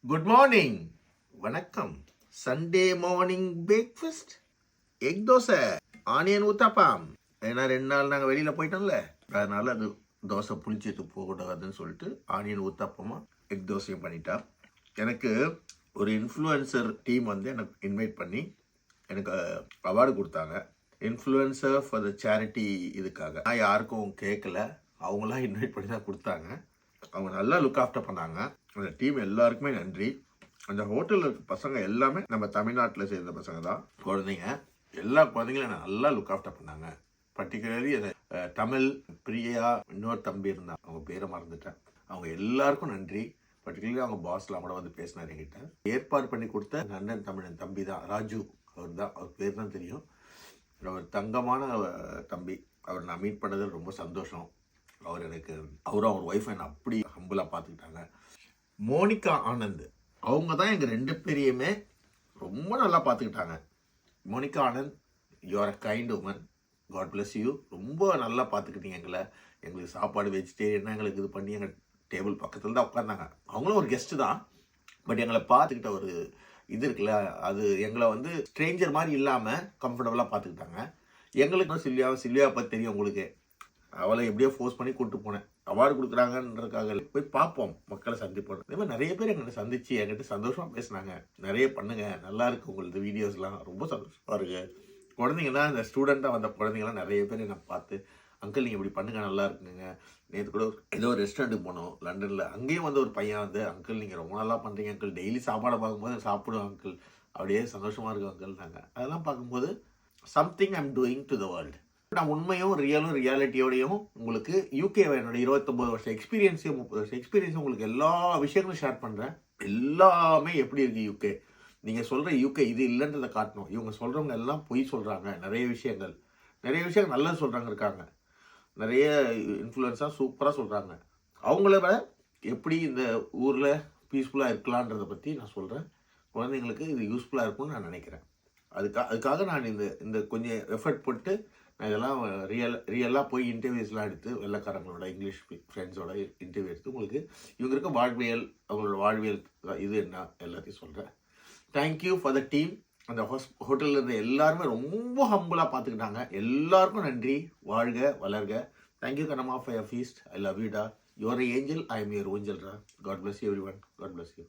Good morning, வணக்கம். Sunday morning breakfast egg dosa, onion uttapam. ஏன்னா 2 நாள் நாங்கள் வெளியில் போயிட்டோம்ல, அதனால அது தோசை புளிச்சிட்டு போகக்கூடாதுன்னு சொல்லிட்டு ஆனியன் ஊத்தாப்பமா எக் தோசையும் பண்ணிட்டா. எனக்கு ஒரு இன்ஃப்ளூயன்சர் டீம் வந்து எனக்கு இன்வைட் பண்ணி எனக்கு அவார்டு கொடுத்தாங்க. Influencer for the charity. இதுக்காக நான் யாருக்கும் கேட்கல, அவங்களாம் இன்வைட் பண்ணி தான் கொடுத்தாங்க. அவங்க நல்லா லுக் ஆஃப்டர் பண்ணாங்க. அந்த டீம் எல்லாருக்குமே நன்றி. அந்த ஹோட்டலில் இருக்க பசங்க எல்லாமே நம்ம தமிழ்நாட்டில் சேர்ந்த பசங்க தான், குழந்தைங்க. எல்லா குழந்தைங்களும் நல்லா லுக் ஆஃப்டர் பண்ணாங்க. பர்டிகுலர்லி தமிழ், பிரியா, இன்னொரு தம்பி இருந்தான், அவங்க பேரை மறந்துட்டேன். அவங்க எல்லாருக்கும் நன்றி. பர்டிகுலர்லி அவங்க பாஸ்லாம் கூட வந்து பேசினார் என்கிட்ட. ஏற்பாடு பண்ணி கொடுத்த அண்ணன் தமிழன் தம்பி தான் ராஜு. அவர் தான், அவர் பேர் தான் தெரியும். அவர் தங்கமான தம்பி. அவர் நான் மீட் பண்ணது ரொம்ப சந்தோஷம். அவரும் அவர் ஒய்ஃப் என்னை அப்படி ஹம்பிளாக பார்த்துக்கிட்டாங்க. மோனிகா ஆனந்த், அவங்க தான் எங்கள் 2 பேரையுமே ரொம்ப நல்லா பார்த்துக்கிட்டாங்க. Monika Anand, you are a kind woman. God bless you. ரொம்ப நல்லா பார்த்துக்கிட்டீங்க எங்களை. எங்களுக்கு சாப்பாடு வெஜிடேரியனாக எங்களுக்கு இது பண்ணி எங்கள் டேபிள் பக்கத்தில் தான் உட்காந்தாங்க. அவங்களும் ஒரு கெஸ்ட்டு தான், பட் எங்களை பார்த்துக்கிட்ட ஒரு இது இருக்குல்ல, அது எங்களை வந்து ஸ்ட்ரேஞ்சர் மாதிரி இல்லாமல் கம்ஃபர்டபுளாக பார்த்துக்கிட்டாங்க. எங்களுக்கு சில்வியாவை பற்றி தெரியும் உங்களுக்கு. அவளை எப்படியோ ஃபோர்ஸ் பண்ணி கூப்பிட்டு போனேன். அவார்டு கொடுக்குறாங்கன்றதுக்காக போய் பார்ப்போம், மக்களை சந்திப்போம். இதே மாதிரி நிறைய பேர் எங்கிட்ட சந்திச்சு என்கிட்ட சந்தோஷமாக பேசினாங்க. நிறைய பண்ணுங்க, நல்லா இருக்கு உங்களது வீடியோஸ்லாம், ரொம்ப சந்தோஷமாக இருக்கு. குழந்தைங்கன்னா, இந்த ஸ்டூடெண்ட்டாக வந்த குழந்தைங்களாம் நிறைய பேர் என்னை பார்த்து, அங்கிள் நீங்கள் இப்படி பண்ணுங்க, நல்லா இருக்குங்க. நேற்று கூட ஏதோ ஒரு ரெஸ்டாரண்ட்டுக்கு போனோம் லண்டனில். அங்கேயும் வந்து ஒரு பையன் வந்து, அங்கிள் நீங்கள் ரொம்ப நல்லா பண்ணுறீங்க அங்கிள், டெய்லி சாப்பாடை பார்க்கும்போது சாப்பிடுவோம் அங்கிள், அப்படியே சந்தோஷமாக இருக்கும் அங்கிள். நாங்கள் அதெல்லாம் பார்க்கும்போது something I'm doing to the world. நான் உண்மையும் ரியாலிட்டியோடையும் உங்களுக்கு யூகே என்னோட 29 வருஷம் எக்ஸ்பீரியன்ஸையும் 30 வருஷம் எக்ஸ்பீரியன்ஸும் உங்களுக்கு எல்லா விஷயங்களும் ஷேர் பண்ணுறேன். எல்லாமே எப்படி இருக்குது யூகே. நீங்கள் சொல்கிற யூகே இது இல்லைன்றதை காட்டணும். இவங்க சொல்கிறவங்க எல்லாம் பொய் சொல்கிறாங்க. நிறைய விஷயங்கள் நல்லது சொல்கிறாங்க இருக்காங்க. நிறைய இன்ஃப்ளூயன்ஸாக சூப்பராக சொல்கிறாங்க. அவங்கள விட எப்படி இந்த ஊரில் பீஸ்ஃபுல்லாக இருக்கலான்றதை பற்றி நான் சொல்கிறேன். குழந்தைங்களுக்கு இது யூஸ்ஃபுல்லாக இருக்கும்னு நான் நினைக்கிறேன். அதுக்காக நான் இந்த கொஞ்சம் எஃபர்ட் போட்டு நான் இதெல்லாம் ரியலாக போய் இன்டர்வியூஸ்லாம் எடுத்து, வெள்ளைக்காரங்களோட இங்கிலீஷ் ஃப்ரெண்ட்ஸோட இன்டர்வியூ எடுத்து உங்களுக்கு இவங்க இருக்க வாழ்வியல், அவங்களோட வாழ்வியல் இது என்ன எல்லாத்தையும் சொல்கிறேன். Thank you for the team. அந்த ஹோட்டலில் இருந்த எல்லாருமே ரொம்ப ஹம்புளாக பார்த்துக்கிட்டாங்க. எல்லாருக்கும் நன்றி. வாழ்க வளர்க. தேங்க்யூ கனமா for your feast. I love you டா. Your angel, I am your ஊஞ்சல் டா. God bless you everyone. God bless you.